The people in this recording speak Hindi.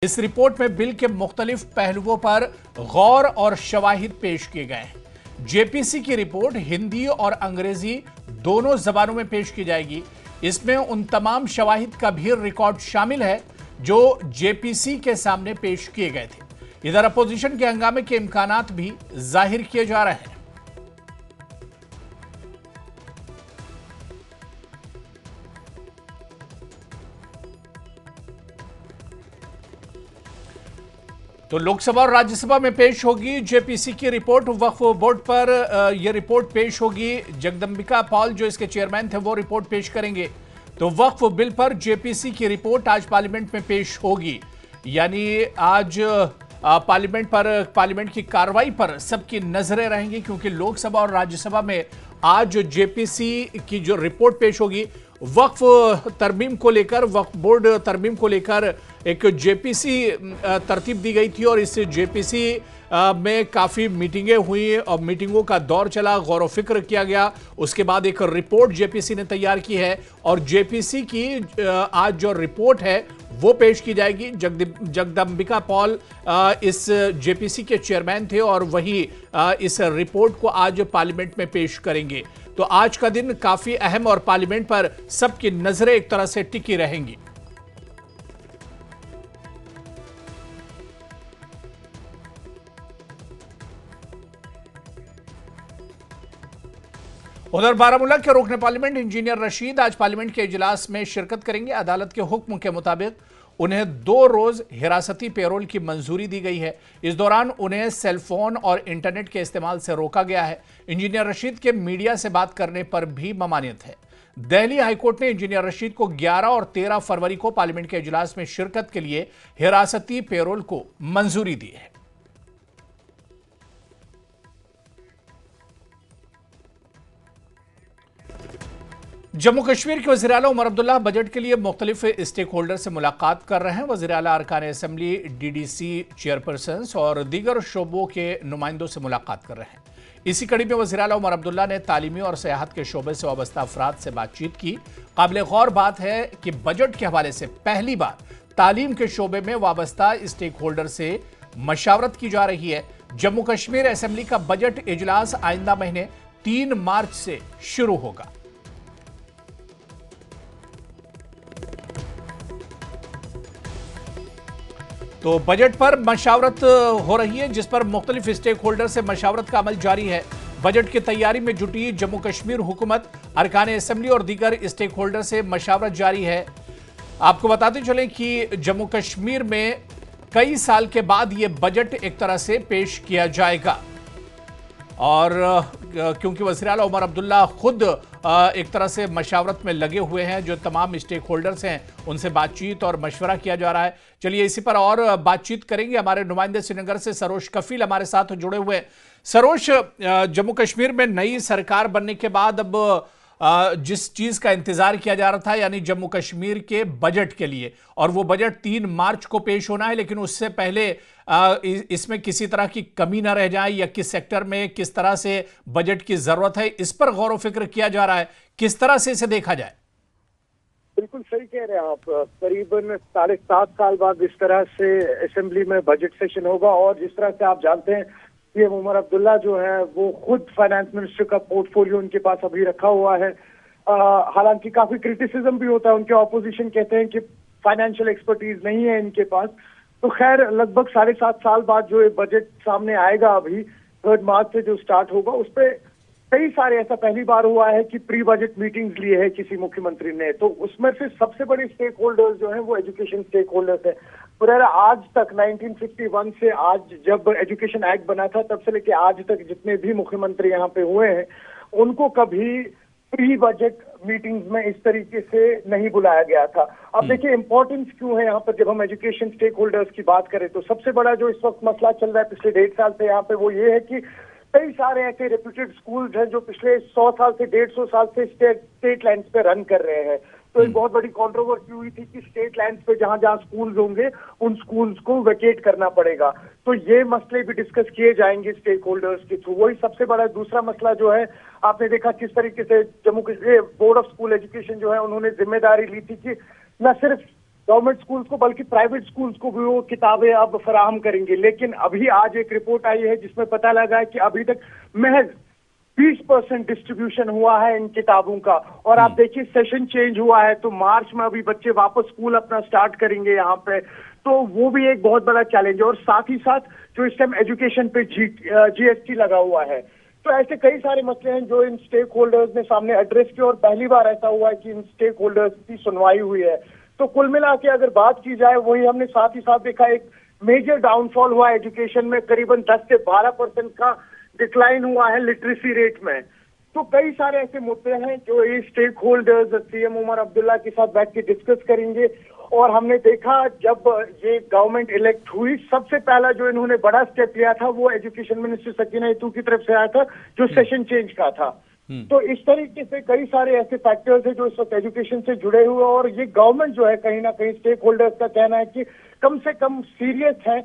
इस रिपोर्ट में बिल के मुख्तलिफ पहलुओं पर गौर और शवाहिद पेश किए गए हैं। जेपीसी की रिपोर्ट हिंदी और अंग्रेजी दोनों जबानों में पेश की जाएगी। इसमें उन तमाम शवाहिद का भी रिकॉर्ड शामिल है जो जेपीसी के सामने पेश किए गए थे। इधर अपोजिशन के हंगामे के इम्कानात भी जाहिर किए जा रहे हैं। तो लोकसभा और राज्यसभा में पेश होगी जेपीसी की रिपोर्ट। वक्फ बोर्ड पर यह रिपोर्ट पेश होगी। जगदंबिका पॉल जो इसके चेयरमैन थे वो रिपोर्ट पेश करेंगे। तो वक्फ बिल पर जेपीसी की रिपोर्ट आज पार्लियामेंट में पेश होगी। यानी आज पार्लियामेंट की कार्रवाई पर सबकी नजरें रहेंगी, क्योंकि लोकसभा और राज्यसभा में आज जेपीसी की जो रिपोर्ट पेश होगी वक्फ तरमीम को लेकर, वक्फ बोर्ड तरमीम को लेकर एक जेपीसी तरतीब दी गई थी और इस जेपीसी में काफ़ी मीटिंगें हुई और मीटिंगों का दौर चला, गौर व फिक्र किया गया। उसके बाद एक रिपोर्ट जेपीसी ने तैयार की है और जेपीसी की आज जो रिपोर्ट है वो पेश की जाएगी। जगदंबिका पॉल इस जेपीसी के चेयरमैन थे और वही इस रिपोर्ट को आज पार्लियामेंट में पेश करेंगे। तो आज का दिन काफी अहम और पार्लियामेंट पर सबकी नजरें एक तरह से टिकी रहेंगी। उधर बारामूला के रुकने पार्लियामेंट इंजीनियर रशीद आज पार्लियामेंट के इजलास में शिरकत करेंगे। अदालत के हुक्म के मुताबिक उन्हें 2 रोज हिरासती पेरोल की मंजूरी दी गई है। इस दौरान उन्हें सेलफोन और इंटरनेट के इस्तेमाल से रोका गया है। इंजीनियर रशीद के मीडिया से बात करने पर भी ममानियत है। दिल्ली हाईकोर्ट ने इंजीनियर रशीद को 11 और 13 फरवरी को पार्लियामेंट के इजलास में शिरकत के लिए हिरासती पेरोल को मंजूरी दी है। जम्मू कश्मीर के वज़ीर आला उमर अब्दुल्ला बजट के लिए मुख्तलिफ स्टेक होल्डर से मुलाकात कर रहे हैं। वज़ीर आला अरकान असम्बली, डीडीसी चेयरपर्सन्स और दीगर शोबों के नुमाइंदों से मुलाकात कर रहे हैं। इसी कड़ी में वज़ीर आला उमर अब्दुल्ला ने तालीमी और सियाहत के शोबे से वाबस्ता अफराद से बातचीत की। काबिल गौर बात है कि बजट के हवाले से पहली बार तालीम के शोबे में वाबस्ता स्टेक होल्डर से मशावरत की जा रही है। जम्मू कश्मीर असम्बली का बजट इजलास आइंदा महीने 3 मार्च से शुरू होगा। तो बजट पर मशावरत हो रही है, जिस पर मुख्तलिफ स्टेक होल्डर से मशावरत का अमल जारी है। बजट की तैयारी में जुटी जम्मू कश्मीर हुकूमत, अरकान असम्बली और दीगर स्टेक होल्डर से मशावरत जारी है। आपको बताते चलें कि जम्मू कश्मीर में कई साल के बाद ये बजट एक तरह से पेश किया जाएगा और क्योंकि वज़ीर आला उमर अब्दुल्ला खुद एक तरह से मशावरत में लगे हुए हैं, जो तमाम स्टेक होल्डर्स हैं उनसे बातचीत और मशवरा किया जा रहा है। चलिए इसी पर और बातचीत करेंगे। हमारे नुमाइंदे श्रीनगर से सरोज कफील हमारे साथ जुड़े हुए हैं। सरोज, जम्मू कश्मीर में नई सरकार बनने के बाद अब जिस चीज का इंतजार किया जा रहा था, यानी जम्मू कश्मीर के बजट के लिए, और वो बजट 3 मार्च को पेश होना है, लेकिन उससे पहले इसमें किसी तरह की कमी ना रह जाए या किस सेक्टर में किस तरह से बजट की जरूरत है, इस पर गौर व फिक्र किया जा रहा है। किस तरह से इसे देखा जाए? बिल्कुल सही कह रहे हैं आप। करीबन 7.5 साल बाद इस तरह से असेंबली में बजट सेशन होगा और जिस तरह से आप जानते हैं कि उमर अब्दुल्ला जो है वो खुद फाइनेंस मिनिस्टर का पोर्टफोलियो उनके पास अभी रखा हुआ है। हालांकि काफी क्रिटिसिज्म भी होता है, उनके ऑपोजिशन कहते हैं कि फाइनेंशियल एक्सपर्टीज नहीं है इनके पास। तो खैर लगभग 7.5 साल बाद जो ये बजट सामने आएगा अभी 3 मार्च से जो स्टार्ट होगा, उस पर कई सारे, ऐसा पहली बार हुआ है कि प्री बजट मीटिंग्स लिए है किसी मुख्यमंत्री ने। तो उसमें से सबसे बड़े स्टेक होल्डर्स जो हैं वो एजुकेशन स्टेक होल्डर्स है। पुराना आज तक 1951 से आज जब एजुकेशन एक्ट बना था तब से लेके आज तक जितने भी मुख्यमंत्री यहाँ पे हुए हैं उनको कभी प्री बजट मीटिंग्स में इस तरीके से नहीं बुलाया गया था। अब देखिए इंपॉर्टेंस क्यों है यहाँ पर, जब हम एजुकेशन स्टेक होल्डर्स की बात करें तो सबसे बड़ा जो इस वक्त मसला चल रहा है पिछले 1.5 साल से यहाँ पे वो ये है कि कई सारे ऐसे रेप्यूटेड स्कूल्स हैं जो पिछले 100 साल से 150 साल से स्टेट लैंड्स पे रन कर रहे हैं। तो एक बहुत बड़ी कंट्रोवर्सी हुई थी कि स्टेट लैंड्स पे जहां जहां स्कूल्स होंगे उन स्कूल्स को वेकेट करना पड़ेगा। तो ये मसले भी डिस्कस किए जाएंगे स्टेक होल्डर्स के थ्रू। वही सबसे बड़ा दूसरा मसला जो है, आपने देखा किस तरीके से Jammu Kashmir board of school education जो है उन्होंने जिम्मेदारी ली थी कि न सिर्फ गवर्नमेंट स्कूल्स को बल्कि प्राइवेट स्कूल्स को भी वो किताबें अब फराहम करेंगे। लेकिन अभी आज एक रिपोर्ट आई है जिसमें पता लगा है कि अभी तक महज 20% डिस्ट्रीब्यूशन हुआ है इन किताबों का। और आप देखिए सेशन चेंज हुआ है तो मार्च में अभी बच्चे वापस स्कूल अपना स्टार्ट करेंगे यहाँ पे, तो वो भी एक बहुत बड़ा चैलेंज है। और साथ ही साथ जो इस टाइम एजुकेशन पे जीएसटी लगा हुआ है, तो ऐसे कई सारे मसले हैं जो इन स्टेक होल्डर्स ने सामने एड्रेस किए और पहली बार ऐसा हुआ है कि इन स्टेक होल्डर्स की सुनवाई हुई है। तो कुल मिला के अगर बात की जाए, वही हमने साथ ही साथ देखा एक मेजर डाउनफॉल हुआ एजुकेशन में, करीबन 10 से 12% का डिक्लाइन हुआ है लिटरेसी रेट में। तो कई सारे ऐसे मुद्दे हैं जो ये stakeholders CM Omar Abdullah के साथ बैठ के डिस्कस करेंगे। और हमने देखा जब ये गवर्नमेंट इलेक्ट हुई, सबसे पहला जो इन्होंने बड़ा स्टेप लिया था वो एजुकेशन मिनिस्टर सकीना यतू की तरफ से आया था, जो सेशन चेंज का था। तो इस तरीके से कई सारे ऐसे फैक्टर्स हैं जो इस वक्त एजुकेशन से जुड़े हुए, और ये गवर्नमेंट जो है कहीं ना कहीं स्टेक होल्डर्स का कहना है कि कम से कम सीरियस है